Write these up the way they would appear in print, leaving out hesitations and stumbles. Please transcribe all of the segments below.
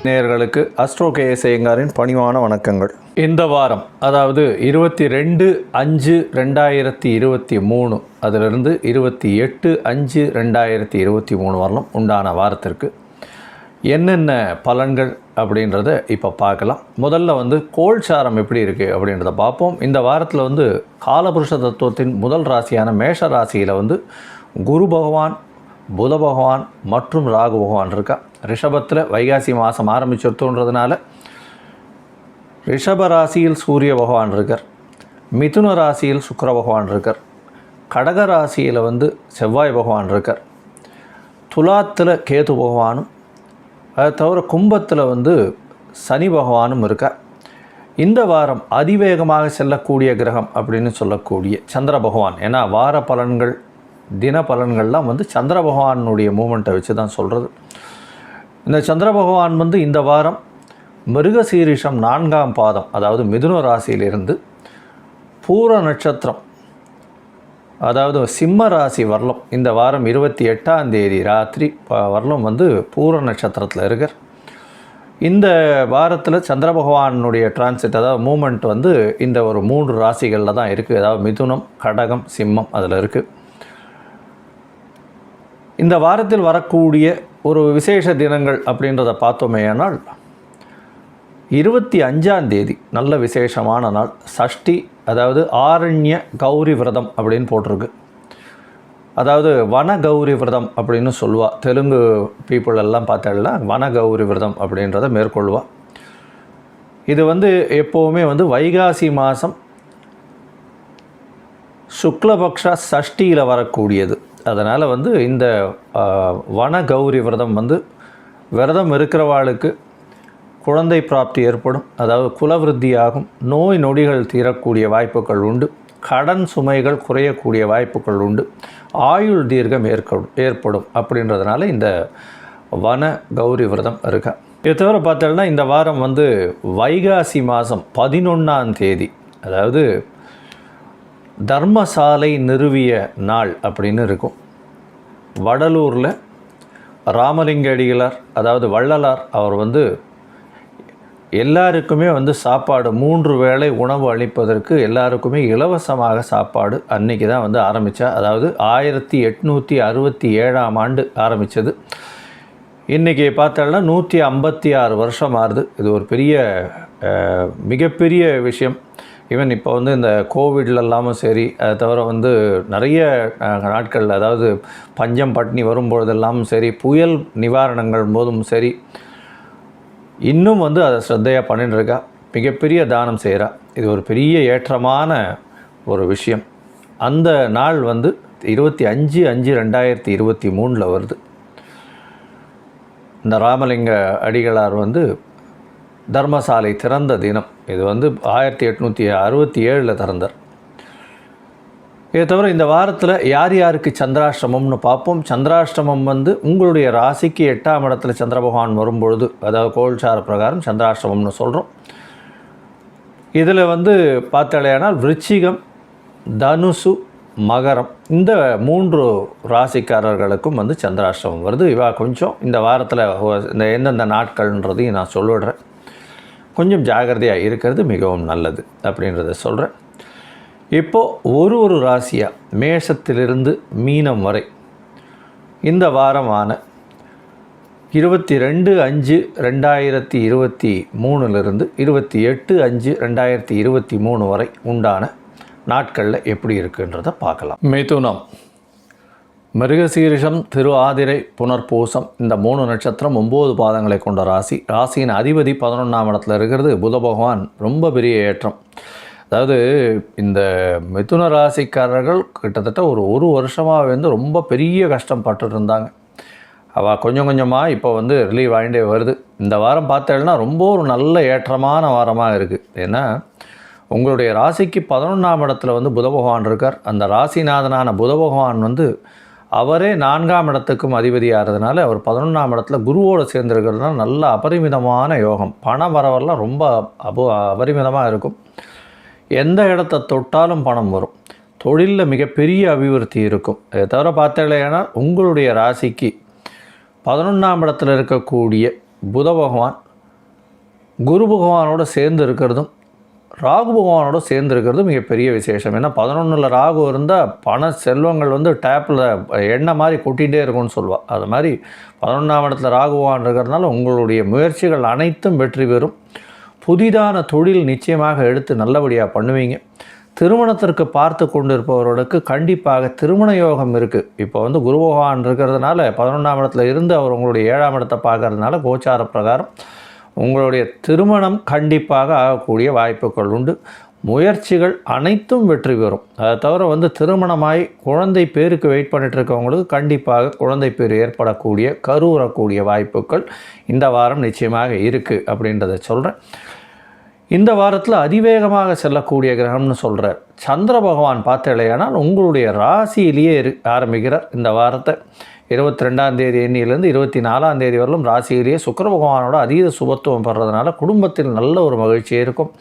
நேயர்களுக்கு astro KS ஐயங்காரின் பணிவான வணக்கங்கள். இந்த வாரம், அதாவது 22/5/2023 அதிலிருந்து 28/5/2023 வரலாம் உண்டான வாரத்திற்கு என்னென்ன பலன்கள் அப்படின்றத இப்போ பார்க்கலாம். முதல்ல கோல்சாரம் எப்படி இருக்குது அப்படின்றத பார்ப்போம். இந்த வாரத்தில் காலபுருஷ தத்துவத்தின் முதல் ராசியான மேஷ ராசியில் குரு பகவான், புத பகவான் மற்றும் ராகு பகவான் இருக்கா. ரிஷபத்தில் வைகாசி மாதம் ஆரம்பிச்சிருத்தோன்றதுனால ரிஷப ராசியில் சூரிய பகவான் இருக்கார், மிதுன ராசியில் சுக்கிர பகவான் இருக்கார், கடக ராசியில் செவ்வாய் பகவான் இருக்கார், துலாத்தில் கேது பகவானும், அதை தவிர கும்பத்தில் சனி பகவானும் இருக்கார். இந்த வாரம் அதிவேகமாக செல்லக்கூடிய கிரகம் அப்படின்னு சொல்லக்கூடிய சந்திர பகவான். ஏன்னா வார பலன்கள், தின பலன்கள்லாம் சந்திர பகவானுடைய மூமெண்ட்டை வச்சு தான் சொல்கிறது. இந்த சந்திர பகவான் இந்த வாரம் மிருகசீரிஷம் 4ஆம் பாதம், அதாவது மிதுன ராசியிலிருந்து பூர நட்சத்திரம், அதாவது சிம்ம ராசி வரலும் இந்த வாரம் 28ஆம் தேதி ராத்திரி வரலும் பூர நட்சத்திரத்தில் இருக்கார். இந்த வாரத்தில் சந்திர பகவானுடைய டிரான்சிட், அதாவது மூமெண்ட் இந்த ஒரு 3 ராசிகளில் தான் இருக்குது. அதாவது மிதுனம், கடகம், சிம்மம் அதில் இருக்குது. இந்த வாரத்தில் வரக்கூடிய ஒரு விசேஷ தினங்கள் அப்படின்றத பார்த்தோமேயானால் 25ஆம் தேதி நல்ல விசேஷமான நாள், சஷ்டி, அதாவது ஆரண்ய கௌரி விரதம் அப்படின்னு போட்டிருக்கு. அதாவது வன கௌரி விரதம் அப்படின்னு சொல்லுவா. தெலுங்கு பீப்புள் எல்லாம் பார்த்தால வன கௌரி விரதம் அப்படின்றத மேற்கொள்வா. இது எப்போவுமே வைகாசி மாதம் சுக்லபக்ஷ சஷ்டியில் வரக்கூடியது. அதனால் இந்த வன கௌரி விரதம் விரதம் இருக்கிறவாளுக்கு குழந்தை பிராப்தி ஏற்படும், அதாவது குலவிருத்தி ஆகும், நோய் நொடிகள் தீரக்கூடிய வாய்ப்புகள் உண்டு, கடன் சுமைகள் குறையக்கூடிய வாய்ப்புகள் உண்டு, ஆயுள் தீர்க்கம் ஏற்படும் அப்படின்றதுனால இந்த வன கௌரி விரதம் இருக்கா. இதை தவிர பார்த்தோம்னா இந்த வாரம் வைகாசி மாதம் 11ஆம் தேதி, அதாவது தர்மசாலை நிறுவிய நாள் அப்படின்னு இருக்கும். வடலூரில் ராமலிங்க அடிகளார், அதாவது வள்ளலார், அவர் எல்லாருக்குமே சாப்பாடு 3 வேளை உணவு அளிப்பதற்கு எல்லாருக்குமே இலவசமாக சாப்பாடு அன்றைக்கி தான் ஆரம்பித்தா. அதாவது 1867ஆம் ஆண்டு ஆரம்பித்தது. இன்றைக்கி பார்த்தோம்னா 156 வருஷம் ஆகுது. இது ஒரு மிகப்பெரிய விஷயம். ஈவன் இப்போ இந்த கோவிட்ல இல்லாமல் சரி, அதை தவிர நிறைய நாட்கள், அதாவது பஞ்சம் பட்டினி வரும்பொழுதெல்லாமும் சரி, புயல் நிவாரணங்கள் போதும் சரி, இன்னும் அதை ஸ்ரத்தையாக பண்ணிட்டு இருக்கா. மிகப்பெரிய தானம் செய்கிறா. இது ஒரு பெரிய ஏற்றமான ஒரு விஷயம். அந்த நாள் 25/5/2023 வருது. இந்த ராமலிங்க அடிகளார் தர்மசாலை திறந்த தினம். இது 1867 திறந்தார். இதை தவிர இந்த வாரத்தில் யார் யாருக்கு சந்திராஷ்டமம்னு பார்ப்போம். சந்திராஷ்டமம் உங்களுடைய ராசிக்கு 8ஆம் இடத்துல சந்திர பகவான் வரும்பொழுது, அதாவது கோல்சார பிரகாரம் சந்திராஷ்டமம்னு சொல்கிறோம். இதில் பார்த்தாலேயானால் விருச்சிகம், தனுசு, மகரம், இந்த 3 ராசிக்காரர்களுக்கும் சந்திராஷ்டமம் வருது. இவா கொஞ்சம் இந்த வாரத்தில் இந்த எந்தெந்த நாட்கள்ன்றதையும் நான் சொல்லிடுறேன். கொஞ்சம் ஜாகிரதையாக இருக்கிறது மிகவும் நல்லது அப்படின்றத சொல்கிறேன். இப்போது ஒரு ராசியாக மேஷத்திலிருந்து மீனம் வரை இந்த வாரமான 22/5/2023 28/5/2023 வரை உண்டான நாட்களில் எப்படி இருக்குன்றதை பார்க்கலாம். மிதுனம், மிருகசீரிஷம், திருஆதிரை, புனர்பூசம், இந்த 3 நட்சத்திரம் 9 பாதங்களை கொண்ட ராசி. ராசியின் அதிபதி 11ஆம் இடத்துல இருக்கிறது புத பகவான். ரொம்ப பெரிய ஏற்றம். அதாவது இந்த மிதுன ராசிக்காரர்கள் கிட்டத்தட்ட ஒரு வருஷமாக ரொம்ப பெரிய கஷ்டம் பட்டுட்டு இருந்தாங்க. அவள் கொஞ்சம் கொஞ்சமாக இப்போ ரிலீவ் ஆகிட்டே வருது. இந்த வாரம் பார்த்தேன்னா ரொம்ப ஒரு நல்ல ஏற்றமான வாரமாக இருக்குது. ஏன்னா உங்களுடைய ராசிக்கு 11ஆம் இடத்துல புத பகவான் இருக்கார். அந்த ராசிநாதனான புத பகவான் அவரே 4ஆம் இடத்துக்கும் அதிபதியாகிறதுனால அவர் 11ஆம் இடத்துல குருவோடு சேர்ந்துருக்கிறதுனால நல்ல அபரிமிதமான யோகம். பண வரவெல்லாம் ரொம்ப அபரிமிதமாக இருக்கும். எந்த இடத்த தொட்டாலும் பணம் வரும். தொழிலில் மிகப்பெரிய அபிவிருத்தி இருக்கும். இதை தவிர பார்த்தீங்கன்னா உங்களுடைய ராசிக்கு 11ஆம் இடத்துல இருக்கக்கூடிய புத பகவான் குரு பகவானோடு சேர்ந்து இருக்கிறதும் ராகு பகவானோட சேர்ந்து இருக்கிறது மிகப்பெரிய விசேஷம். ஏன்னா 11ல் ராகு இருந்தால் பண செல்வங்கள் வந்து டேப்பில் எண்ணெய் மாதிரி கொட்டிகிட்டே இருக்கும்னு சொல்லுவாள். அது மாதிரி 11ஆம் இடத்துல ராகு பகவான் இருக்கிறதுனால உங்களுடைய முயற்சிகள் அனைத்தும் வெற்றி பெறும். புதிதான தொழில் நிச்சயமாக எடுத்து நல்லபடியாக பண்ணுவீங்க. திருமணத்திற்கு பார்த்து கொண்டு இருப்பவர்களுக்கு கண்டிப்பாக திருமண யோகம் இருக்குது. இப்போ வந்து குரு பகவான் இருக்கிறதுனால 11ஆம் இடத்துல இருந்து அவர் உங்களுடைய 7ஆம் இடத்தை பார்க்கறதுனால கோச்சார பிரகாரம் உங்களுடைய திருமணம் கண்டிப்பாக ஆகக்கூடிய வாய்ப்புகள் உண்டு. முயற்சிகள் அனைத்தும் வெற்றி பெறும். அதை தவிர வந்து திருமணமாய் குழந்தை பேருக்கு வெயிட் பண்ணிட்டு இருக்கவங்களுக்கு கண்டிப்பாக குழந்தை பேர் ஏற்படக்கூடிய கருவுறக்கூடிய வாய்ப்புகள் இந்த வாரம் நிச்சயமாக இருக்குது அப்படின்றத சொல்கிறேன். இந்த வாரத்தில் அதிவேகமாக செல்லக்கூடிய கிரகம்னு சொல்கிற சந்திர பகவான் பார்த்தலையானால் உங்களுடைய ராசியிலேயே ஆரம்பிக்கிறார். இந்த வாரத்தை 22ஆம் தேதி எண்ணியிலேருந்து 24ஆம் தேதி வரலும் ராசியிலேயே சுக்கிர பகவானோட அதீத சுபத்துவம் பெறதுனால குடும்பத்தில் நல்ல ஒரு மகிழ்ச்சி இருக்கும்.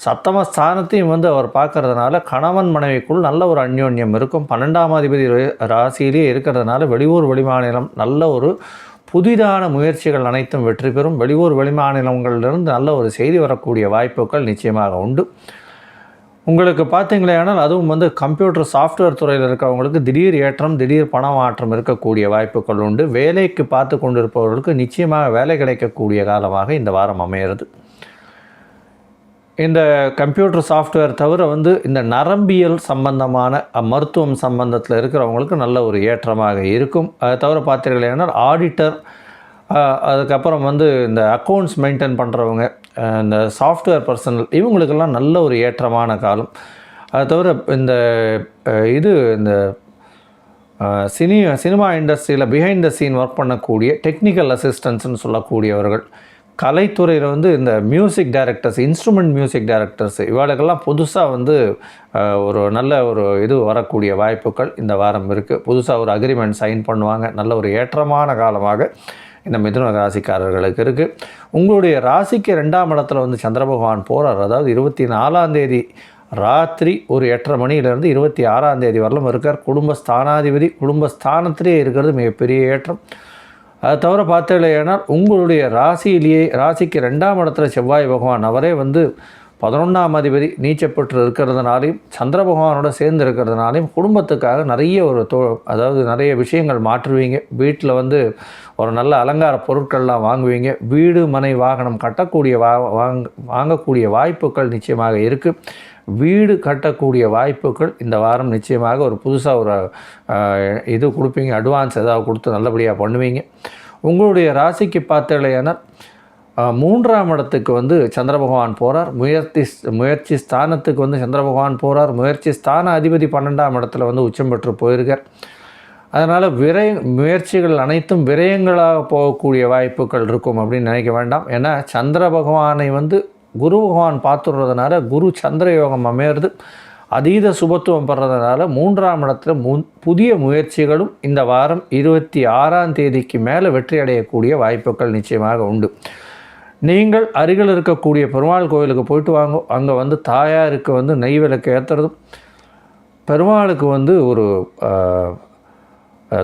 சப்தமஸ்தானத்தையும் வந்து அவர் பார்க்கறதுனால கணவன் மனைவிக்குள் நல்ல ஒரு அந்யோன்யம் இருக்கும். 12ஆம் அதிபதி ராசியிலேயே இருக்கிறதுனால வெளியூர் வெளிமாநிலம் நல்ல ஒரு புதிதான முயற்சிகள் அனைத்தும் வெற்றி பெறும். வெளியூர் வெளிமாநிலங்களிலிருந்து நல்ல ஒரு செய்தி வரக்கூடிய வாய்ப்புகள் நிச்சயமாக உண்டு. உங்களுக்கு பார்த்தீங்களேனால் அதுவும் வந்து கம்ப்யூட்டர் சாஃப்ட்வேர் துறையில் இருக்கிறவங்களுக்கு திடீர் ஏற்றம் திடீர் பண மாற்றம் இருக்கக்கூடிய வாய்ப்புகள் உண்டு. வேலைக்கு பார்த்து கொண்டிருப்பவர்களுக்கு நிச்சயமாக வேலை கிடைக்கக்கூடிய காலமாக இந்த வாரம் அமையிறது. இந்த கம்ப்யூட்டர் சாஃப்ட்வேர் தவிர வந்து இந்த நரம்பியல் சம்பந்தமான மருத்துவம் சம்பந்தத்தில் இருக்கிறவங்களுக்கு நல்ல ஒரு ஏற்றமாக இருக்கும். அதை தவிர பார்த்தீங்கன்னா ஆடிட்டர், அதுக்கப்புறம் வந்து இந்த அக்கௌண்ட்ஸ் மெயின்டைன் பண்ணுறவங்க, இந்த சாஃப்ட்வேர் பர்சனல் இவங்களுக்கெல்லாம் நல்ல ஒரு ஏற்றமான காலம். அதை தவிர இந்த இந்த சினிமா இண்டஸ்ட்ரியில் பிஹைண்ட் த சீன் ஒர்க் பண்ணக்கூடிய டெக்னிக்கல் அசிஸ்டன்ஸ்னு சொல்லக்கூடியவர்கள், கலைத்துறையில் வந்து இந்த music directors, instrument music directors இவர்களுக்கெல்லாம் புதுசாக வந்து ஒரு நல்ல ஒரு வரக்கூடிய வாய்ப்புகள் இந்த வாரம் இருக்குது. புதுசாக ஒரு அக்ரிமெண்ட் சைன் பண்ணுவாங்க. நல்ல ஒரு ஏற்றமான காலமாக இந்த மிதுன ராசிக்காரர்களுக்கு இருக்குது. உங்களுடைய ராசிக்கு 2ஆம் இடத்துல வந்து சந்திர பகவான் போகிறார். அதாவது 24ஆம் தேதி ராத்திரி ஒரு 8:30 மணியிலேருந்து 26ஆம் தேதி வரலும் இருக்கார். குடும்பஸ்தானாதிபதி குடும்பஸ்தானத்திலே இருக்கிறது மிகப்பெரிய ஏற்றம். அதை தவிர பார்த்தீங்கன்னா உங்களுடைய ராசிக்கு 2ஆம் இடத்துல செவ்வாய் பகவான் அவரே வந்து 11ஆம் அதிபதி நீச்சப்பட்டு இருக்கிறதுனாலையும் சந்திர பகவானோட சேர்ந்து இருக்கிறதுனாலையும் குடும்பத்துக்காக நிறைய அதாவது நிறைய விஷயங்கள் மாற்றுவீங்க. வீட்டில் வந்து ஒரு நல்ல அலங்கார பொருட்கள்லாம் வாங்குவீங்க. வீடு மனை வாகனம் கட்டக்கூடிய வாங்கக்கூடிய வாய்ப்புகள் நிச்சயமாக இருக்குது. வீடு கட்டக்கூடிய வாய்ப்புகள் இந்த வாரம் நிச்சயமாக ஒரு புதுசாக ஒரு கொடுப்பீங்க. அட்வான்ஸ் ஏதாவது கொடுத்து நல்லபடியாக பண்ணுவீங்க. உங்களுடைய ராசிக்கு பார்த்தீங்கன்னா 3ஆம் இடத்துக்கு வந்து சந்திர பகவான் போகிறார். முயற்சி ஸ்தானத்துக்கு வந்து சந்திர பகவான் போகிறார். முயற்சி ஸ்தான அதிபதி 12ஆம் இடத்துல வந்து உச்சம் பெற்று போயிருக்கார். அதனால் முயற்சிகள் அனைத்தும் விரயங்களாக போகக்கூடிய வாய்ப்புகள் இருக்கும் அப்படின்னு நினைக்க வேண்டாம். ஏன்னா சந்திர பகவானை வந்து குரு பகவான் பார்த்துடுறதுனால குரு சந்திர யோகம் அமையிறது அதீத சுபத்துவம் பெறதுனால 3ஆம் இடத்துல புதிய முயற்சிகளும் இந்த வாரம் 26ஆம் தேதிக்கு மேலே வெற்றி அடையக்கூடிய வாய்ப்புகள் நிச்சயமாக உண்டு. நீங்கள் அருகில் இருக்கக்கூடிய பெருமாள் கோயிலுக்கு போயிட்டு வாங்க. அங்கே வந்து தாயாருக்கு வந்து நெய் விளக்கு ஏற்றுறதும், பெருமாளுக்கு வந்து ஒரு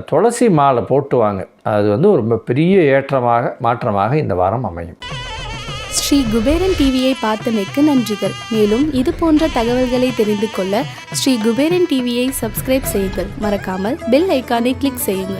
துளசி மாலை போட்டு வாங்க. அது வந்து ஒரு பெரிய மாற்றமாக இந்த வாரம் அமையும். ஸ்ரீ குபேரன் டிவியை பார்த்தமைக்கு நன்றிகள். மேலும் இது போன்ற தகவல்களை தெரிந்து கொள்ள ஸ்ரீ குபேரன் டிவியை சப்ஸ்கிரைப் செய்யுங்கள். மறக்காமல் பெல் ஐக்கானை கிளிக் செய்யுங்கள்.